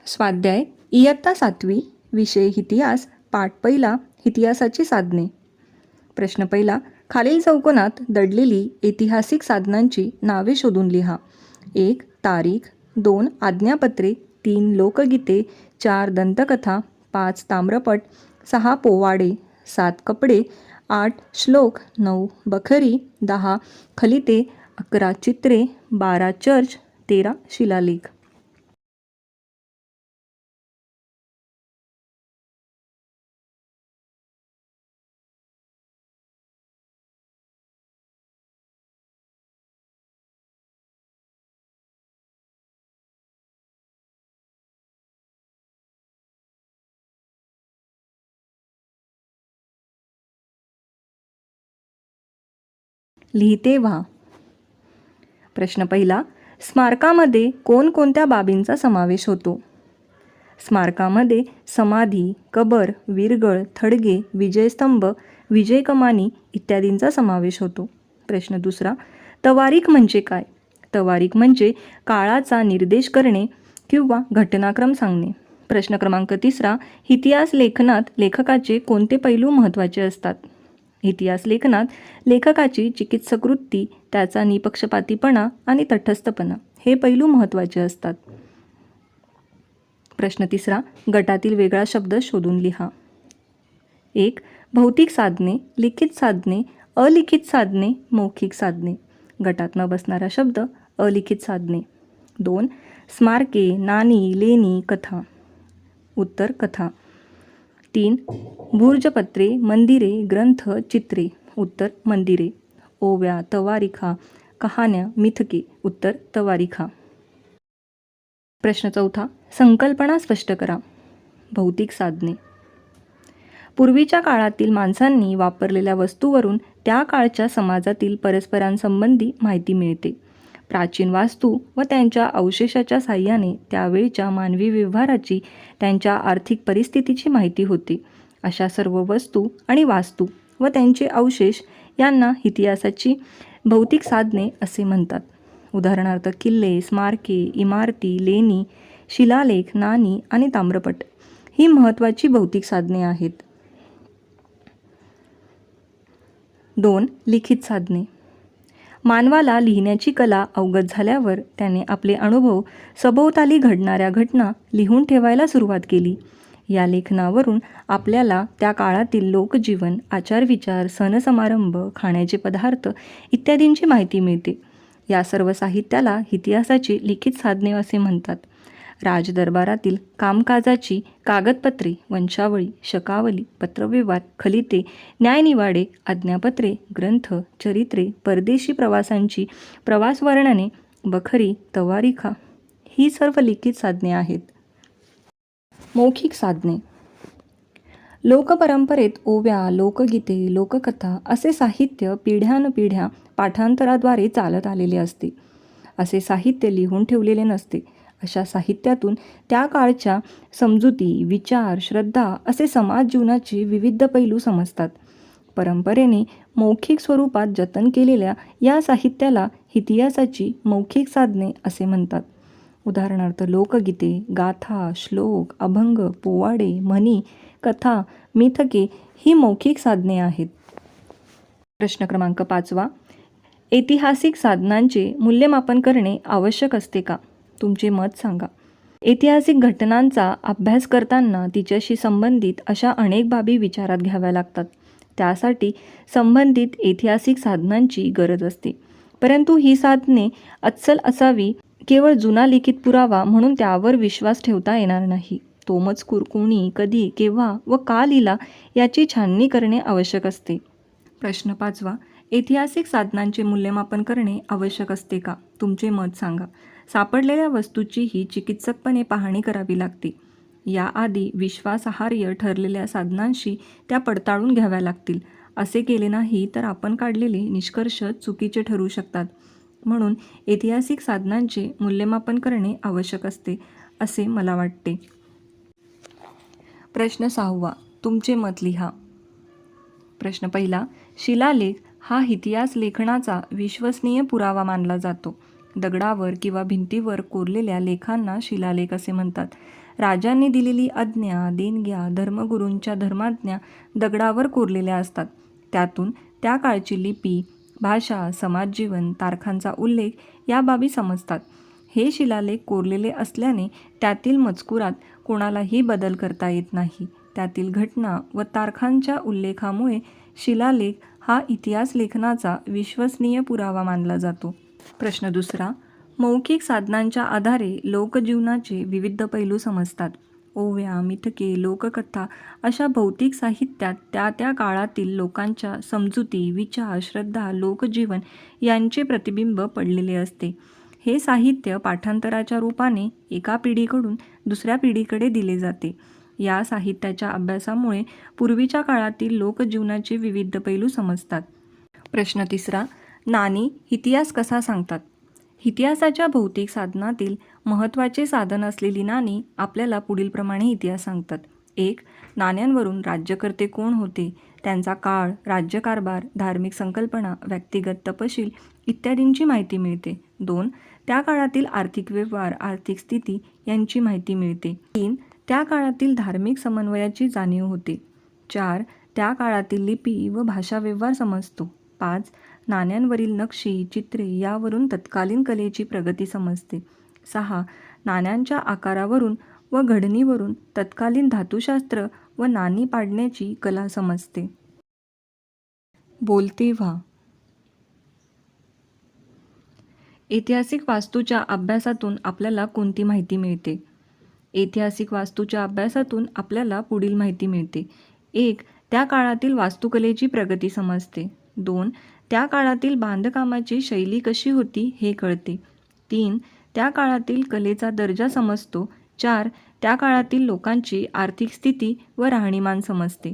स्वाध्याय इयत्ता 7वी विषय इतिहास पाठ पहिला इतिहासाची साधने. प्रश्न पहिला, खालील चौकोनात दडलेली ऐतिहासिक साधनांची नावे शोधून लिहा. 1. तारीख. 2. आज्ञापत्रे. 3. लोकगीते. 4. दंतकथा. 5. ताम्रपट. 6. पोवाडे. 7. कपडे. 8. श्लोक. 9. बखरी. 10. खलिते. 11. चित्रे. 12. चर्च. 13. शिलालेख. लिहिते व्हा. प्रश्न पहिला, स्मारकामध्ये कोणकोणत्या बाबींचा समावेश होतो? स्मारकामध्ये समाधी, कबर, वीरगळ, थडगे, विजयस्तंभ, विजयकमानी इत्यादींचा समावेश होतो. प्रश्न दुसरा, तवारीख म्हणजे काय? तवारीख म्हणजे काळाचा निर्देश करणे किंवा घटनाक्रम सांगणे. प्रश्न क्रमांक तिसरा, इतिहास लेखनात लेखकाचे कोणते पैलू महत्त्वाचे असतात? इतिहास लेखनात लेखकाची चिकित्सक वृत्ती, त्याचा निपक्षपातीपणा आणि तटस्थपणा हे पैलू महत्त्वाचे असतात. प्रश्न तिसरा, गटातील वेगळा शब्द शोधून लिहा. 1. भौतिक साधने, लिखित साधने, अलिखित साधने, मौखिक साधने. गटात न बसणारा शब्द अलिखित साधने. 2. स्मारके, नाणी, लेणी, कथा. उत्तर कथा. 3. भूर्जपत्रे, मंदिरे, ग्रंथ, चित्रे. उत्तर मंदिरे. ओव्या, तवारिखा, कहाण्या, मिथके. उत्तर तवारिखा. प्रश्न चौथा, संकल्पना स्पष्ट करा. भौतिक साधने. पूर्वीच्या काळातील माणसांनी वापरलेल्या वस्तूवरून त्या काळच्या समाजातील परस्परांसंबंधी माहिती मिळते. प्राचीन वास्तू व त्यांच्या अवशेषाच्या साहाय्याने त्यावेळच्या मानवी व्यवहाराची, त्यांच्या आर्थिक परिस्थितीची माहिती होते. अशा सर्व वस्तू आणि वास्तू व त्यांचे अवशेष यांना इतिहासाची भौतिक साधने असे म्हणतात. उदाहरणार्थ किल्ले, स्मारके, इमारती, लेणी, शिलालेख, नाणी आणि ताम्रपट ही महत्त्वाची भौतिक साधने आहेत. 2. लिखित साधने. मानवाला लिहिण्याची कला अवगत झाल्यावर त्याने आपले अनुभव, सभोवताली घडणाऱ्या घटना लिहून ठेवायला सुरुवात केली. या लेखनावरून आपल्याला त्या काळातील लोकजीवन, आचारविचार, सणसमारंभ, खाण्याचे पदार्थ इत्यादींची माहिती मिळते. या सर्व साहित्याला इतिहासाची लिखित साधने असे म्हणतात. राजदरबारातील कामकाजाची कागदपत्रे, वंशावळी, शकावली, पत्रव्यवहार, खलिते, न्यायनिवाडे, आज्ञापत्रे, ग्रंथ, चरित्रे, परदेशी प्रवासांची प्रवासवर्णने, बखरी, तवारिखा ही सर्व लिखित साधने आहेत. मौखिक साधने. लोकपरंपरेत ओव्या, लोकगीते, लोककथा असे साहित्य पिढ्यानपिढ्या पाठांतराद्वारे चालत आलेले असते. असे साहित्य लिहून ठेवलेले नसते. अशा साहित्यातून त्या काळच्या समजुती, विचार, श्रद्धा असे समाज जीवनाचे विविध पैलू समजतात. परंपरेने मौखिक स्वरूपात जतन केलेल्या या साहित्याला इतिहासाची मौखिक साधने असे म्हणतात. उदाहरणार्थ लोकगीते, गाथा, श्लोक, अभंग, पोवाडे, म्हणी, कथा, मिथके ही मौखिक साधने आहेत. प्रश्न क्रमांक 5. ऐतिहासिक साधनांचे मूल्यमापन करणे आवश्यक असते का? तुमचे मत सांगा. ऐतिहासिक घटनांचा अभ्यास करताना तिच्याशी संबंधित अशा अनेक बाबी विचारात घ्याव्या लागतात. त्यासाठी संबंधित ऐतिहासिक साधनांची गरज असते. परंतु ही साधने अस्सल असावी, केवळ जुना लिखित पुरावा म्हणून त्यावर विश्वास ठेवता येणार नाही. तो मजकूर कोणी, कधी, केव्हा व का लिहिला याची छाननी करणे आवश्यक असते. प्रश्न 5. ऐतिहासिक साधनांचे मूल्यमापन करणे आवश्यक असते का? तुमचे मत सांगा. सापडलेल्या वस्तूचीही चिकित्सकपणे पाहणी करावी लागते. याआधी विश्वासार्ह ठरलेल्या साधनांशी त्या पडताळून घ्याव्या लागतील. असे केले नाही तर आपण काढलेले निष्कर्ष चुकीचे ठरू शकतात. म्हणून ऐतिहासिक साधनांचे मूल्यमापन करणे आवश्यक असते असे मला वाटते. प्रश्न 6. तुमचे मत लिहा. प्रश्न पहिला, शिलालेख हा इतिहास लेखनाचा विश्वसनीय पुरावा मानला जातो. दगडावर किंवा भिंतीवर कोरलेल्या लेखांना शिलालेख असे म्हणतात. राजांनी दिलेली आज्ञा, देणग्या, धर्मगुरूंच्या धर्माज्ञा दगडावर कोरलेल्या असतात. त्यातून त्या काळची लिपी, भाषा, समाजजीवन, तारखांचा उल्लेख या बाबी समजतात. हे शिलालेख कोरलेले असल्याने त्यातील मजकुरात कोणालाही बदल करता येत नाही. त्यातील घटना व तारखांच्या उल्लेखामुळे शिलालेख हा इतिहास लेखनाचा विश्वसनीय पुरावा मानला जातो. प्रश्न दुसरा. मौखिक साधनांच्या आधारे लोकजीवनाचे विविध पैलू समजतात. ओव्या, मिथके, लोककथा अशा भौतिक साहित्यात त्या त्या काळातील लोकांच्या समजुती, विचार, श्रद्धा, लोकजीवन यांचे प्रतिबिंब पडलेले असते. हे साहित्य पाठांतराच्या रूपाने एका पिढीकडून दुसऱ्या पिढीकडे दिले जाते. या साहित्याच्या अभ्यासामुळे पूर्वीच्या काळातील लोकजीवनाचे विविध पैलू समजतात. प्रश्न तिसरा. नाणी इतिहास कसा सांगतात? इतिहासाच्या भौतिक साधनातील महत्त्वाचे साधन असलेली नाणी आपल्याला पुढीलप्रमाणे इतिहास सांगतात. 1. नाण्यांवरून राज्यकर्ते कोण होते, त्यांचा काळ, राज्यकारभार, धार्मिक संकल्पना, व्यक्तिगत तपशील इत्यादींची माहिती मिळते. 2. त्या काळातील आर्थिक व्यवहार, आर्थिक स्थिती यांची माहिती मिळते. 3. त्या काळातील धार्मिक समन्वयाची जाणीव होते. 4. त्या काळातील लिपी व भाषा व्यवहार समजतो. 5. नाण्यांवरील नक्षी, चित्रे यावरून तत्कालीन कलेची प्रगती समजते. 6. नाण्यांच्या आकारावरून व घडणीवरून तत्कालीन धातुशास्त्र व नाणी पाडण्याची कला समजते. बोलते व्हा. ऐतिहासिक वास्तूच्या अभ्यासातून आपल्याला कोणती माहिती मिळते? ऐतिहासिक वास्तूच्या अभ्यासातून आपल्याला पुढील माहिती मिळते. 1. त्या काळातील वास्तुकलेची प्रगती समजते. 2. त्या काळातील बांधकामाची शैली कशी होती हे कळते. 3. त्या काळातील कलेचा दर्जा समजतो. 4. त्या काळातील लोकांची आर्थिक स्थिती व राहणीमान समजते.